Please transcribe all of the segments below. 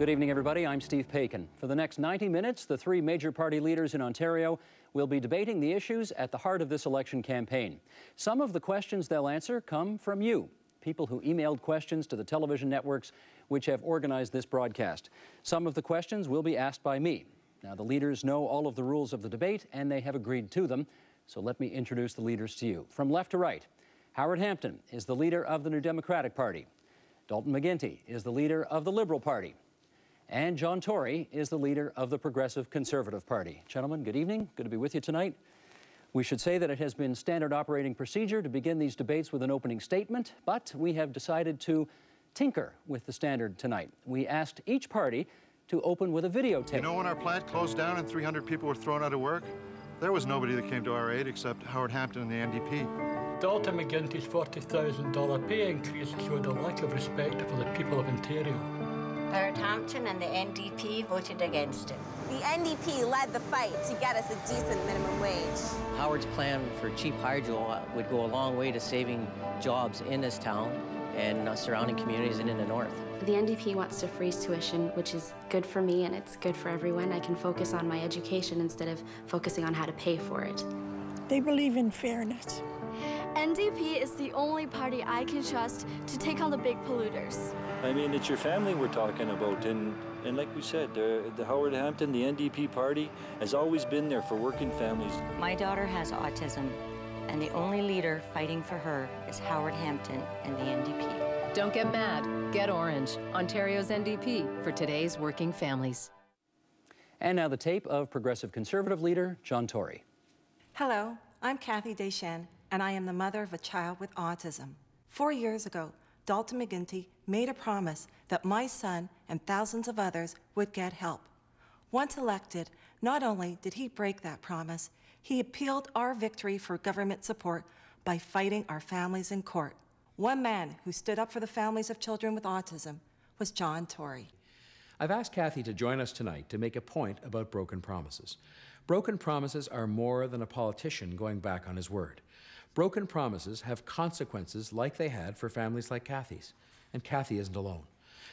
Good evening, everybody. I'm Steve Paikin. For the next 90 minutes, the three major party leaders in Ontario will be debating the issues at the heart of this election campaign. Some of the questions they'll answer come from you, people who emailed questions to the television networks which have organized this broadcast. Some of the questions will be asked by me. Now, the leaders know all of the rules of the debate, and they have agreed to them. So let me introduce the leaders to you. From left to right, Howard Hampton is the leader of the New Democratic Party. Dalton McGuinty is the leader of the Liberal Party. And John Tory is the leader of the Progressive Conservative Party. Gentlemen, good evening. Good to be with you tonight. We should say that it has been standard operating procedure to begin these debates with an opening statement, but we have decided to tinker with the standard tonight. We asked each party to open with a videotape. You know, when our plant closed down and 300 people were thrown out of work, there was nobody that came to our aid except Howard Hampton and the NDP. Dalton McGuinty's $40,000 pay increase showed a lack of respect for the people of Ontario. Howard Hampton and the NDP voted against it. The NDP led the fight to get us a decent minimum wage. Howard's plan for cheap hydro would go a long way to saving jobs in this town and surrounding communities and in the north. The NDP wants to freeze tuition, which is good for me and it's good for everyone. I can focus on my education instead of focusing on how to pay for it. They believe in fairness. NDP is the only party I can trust to take on the big polluters. I mean, it's your family we're talking about, and like we said, the Howard Hampton, the NDP party, has always been there for working families. My daughter has autism, and the only leader fighting for her is Howard Hampton and the NDP. Don't get mad, get orange. Ontario's NDP for today's working families. And now the tape of Progressive Conservative leader John Tory. Hello, I'm Kathy Deschênes, and I am the mother of a child with autism. 4 years ago, Dalton McGuinty made a promise that my son and thousands of others would get help. Once elected, not only did he break that promise, he appealed our victory for government support by fighting our families in court. One man who stood up for the families of children with autism was John Tory. I've asked Kathy to join us tonight to make a point about broken promises. Broken promises are more than a politician going back on his word. Broken promises have consequences like they had for families like Kathy's, and Kathy isn't alone.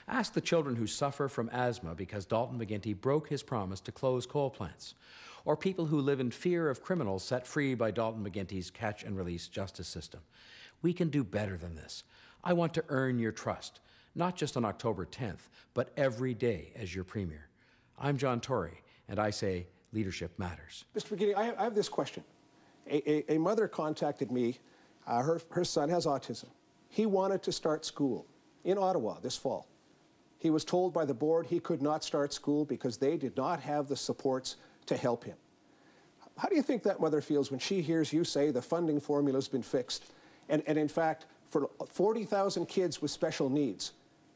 Ask the children who suffer from asthma because Dalton McGuinty broke his promise to close coal plants, or people who live in fear of criminals set free by Dalton McGuinty's catch-and-release justice system. We can do better than this. I want to earn your trust, not just on October 10th, but every day as your Premier. I'm John Tory, and I say leadership matters. Mr. McGuinty, I have this question. A mother contacted me. Her son has autism. He wanted to start school in Ottawa this fall. He was told by the board he could not start school because they did not have the supports to help him. How do you think that mother feels when she hears you say the funding formula's been fixed, and in fact, for 40,000 kids with special needs,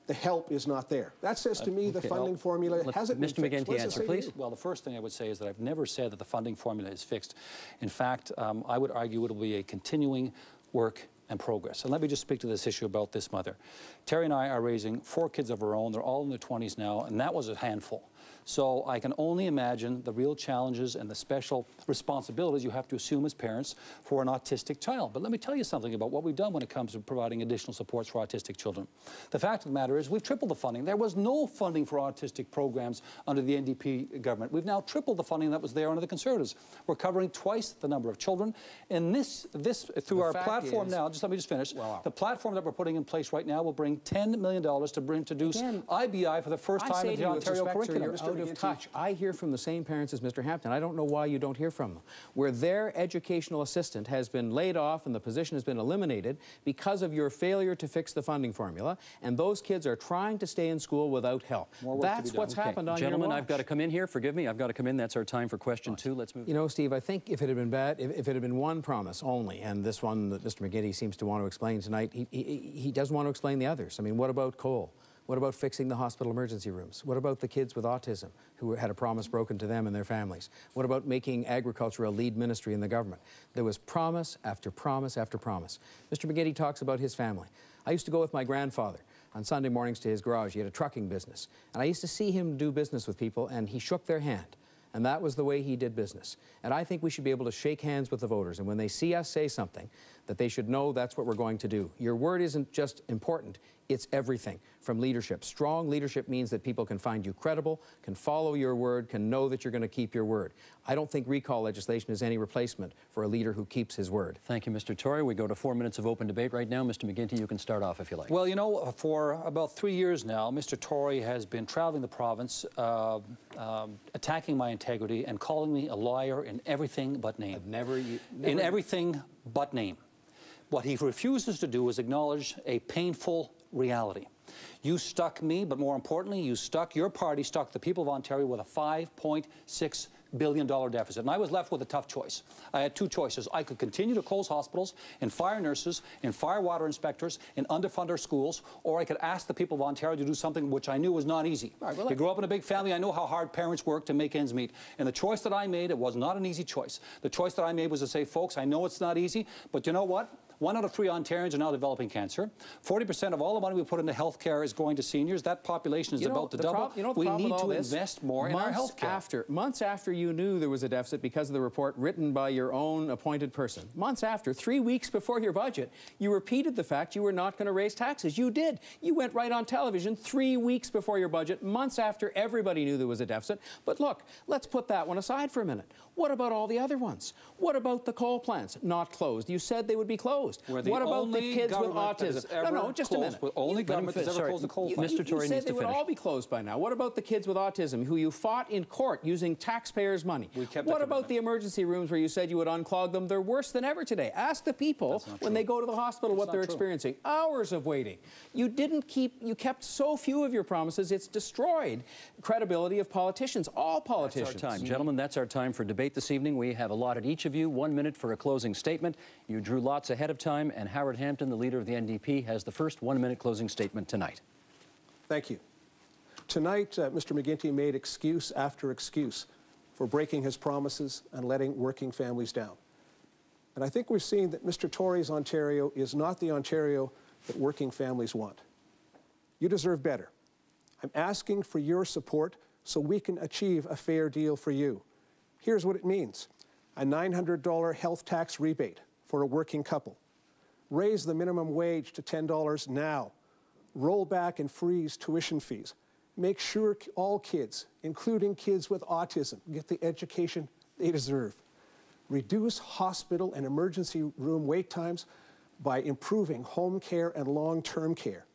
the help is not there? That says to me the funding formula hasn't been fixed. Mr. McGuinty, answer, please. Well, the first thing I would say is that I've never said that the funding formula is fixed. In fact, I would argue it will be a continuing work and progress. And let me just speak to this issue about this mother. Terry and I are raising 4 kids of our own. They're all in their 20s now, and that was a handful. So I can only imagine the real challenges and the special responsibilities you have to assume as parents for an autistic child. But let me tell you something about what we've done when it comes to providing additional supports for autistic children. The fact of the matter is we've tripled the funding. There was no funding for autistic programs under the NDP government. We've now tripled the funding that was there under the Conservatives. We're covering twice the number of children. And this through our platform now, just let me just finish. Wow. The platform that we're putting in place right now will bring $10 million to introduce IBI for the first time in the Ontario curriculum. Out of touch. I hear from the same parents as Mr. Hampton. I don't know why you don't hear from them. Where their educational assistant has been laid off and the position has been eliminated because of your failure to fix the funding formula, and those kids are trying to stay in school without help. That's what's happened on your watch. Gentlemen, I've got to come in here. Forgive me. I've got to come in. That's our time for question 2. Let's move. You know, Steve, I think if it had been bad, if it had been one promise only, and this one that Mr. McGuinty seems to want to explain tonight, he doesn't want to explain the others. I mean, what about coal? What about fixing the hospital emergency rooms? What about the kids with autism who had a promise broken to them and their families? What about making agriculture a lead ministry in the government? There was promise after promise after promise. Mr. McGuinty talks about his family. I used to go with my grandfather on Sunday mornings to his garage. He had a trucking business. And I used to see him do business with people, and he shook their hand. And that was the way he did business. And I think we should be able to shake hands with the voters. And when they see us say something that they should know that's what we're going to do. Your word isn't just important, it's everything from leadership. Strong leadership means that people can find you credible, can follow your word, can know that you're going to keep your word. I don't think recall legislation is any replacement for a leader who keeps his word. Thank you, Mr. Tory. We go to 4 minutes of open debate right now. Mr. McGuinty, you can start off if you like. Well, you know, for about 3 years now, Mr. Tory has been traveling the province, attacking my integrity and calling me a liar in everything but name. In everything but name. What he refuses to do is acknowledge a painful reality. You stuck me, but more importantly, your party stuck the people of Ontario with a $5.6 billion deficit. And I was left with a tough choice. I had two choices. I could continue to close hospitals and fire nurses and fire water inspectors and underfund our schools, or I could ask the people of Ontario to do something which I knew was not easy. I grew up in a big family. I know how hard parents work to make ends meet. And the choice that I made, it was not an easy choice. The choice that I made was to say, folks, I know it's not easy, but you know what? 1 out of 3 Ontarians are now developing cancer. 40% of all the money we put into health care is going to seniors. That population is about to double. We need to invest more in our health care. Months after you knew there was a deficit because of the report written by your own appointed person, months after, 3 weeks before your budget, you repeated the fact you were not going to raise taxes. You did. You went right on television 3 weeks before your budget, months after everybody knew there was a deficit. But look, let's put that one aside for a minute. What about all the other ones? What about the coal plants? Not closed. You said they would be closed. What about the kids with autism? No, just a minute. Only government that's ever closed the coal plant. Mr. Tory needs to finish. You said they would all be closed by now. What about the kids with autism who you fought in court using taxpayers' money? What about the emergency rooms where you said you would unclog them? They're worse than ever today. Ask the people when they go to the hospital what they're experiencing. Hours of waiting. You kept so few of your promises, it's destroyed credibility of politicians, all politicians. That's our time. Gentlemen, that's our time for debate this evening. We have allotted each of you 1 minute for a closing statement. You drew lots ahead of time, and Howard Hampton, the leader of the NDP, has the first 1 minute closing statement tonight. Thank you. Tonight, Mr. McGuinty made excuse after excuse for breaking his promises and letting working families down. And I think we've seen that Mr. Tory's Ontario is not the Ontario that working families want. You deserve better. I'm asking for your support so we can achieve a fair deal for you. Here's what it means. A $900 health tax rebate for a working couple. Raise the minimum wage to $10 now. Roll back and freeze tuition fees. Make sure all kids, including kids with autism, get the education they deserve. Reduce hospital and emergency room wait times by improving home care and long-term care.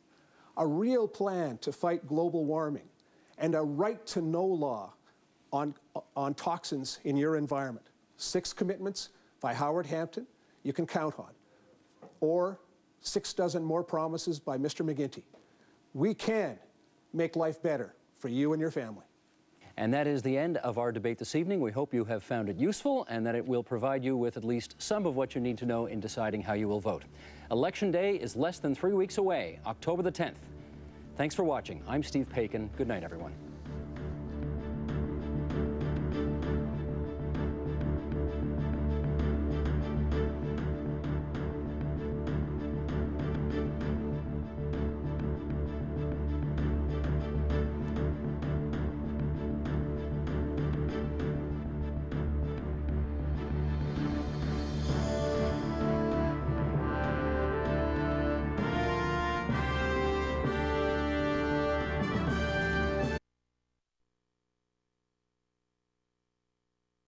A real plan to fight global warming, and a right-to-know law on toxins in your environment. 6 commitments by Howard Hampton you can count on. Or 6 dozen more promises by Mr. McGuinty. We can make life better for you and your family. And that is the end of our debate this evening. We hope you have found it useful and that it will provide you with at least some of what you need to know in deciding how you will vote. Election Day is less than 3 weeks away, October the 10th. Thanks for watching. I'm Steve Paikin. Good night, everyone.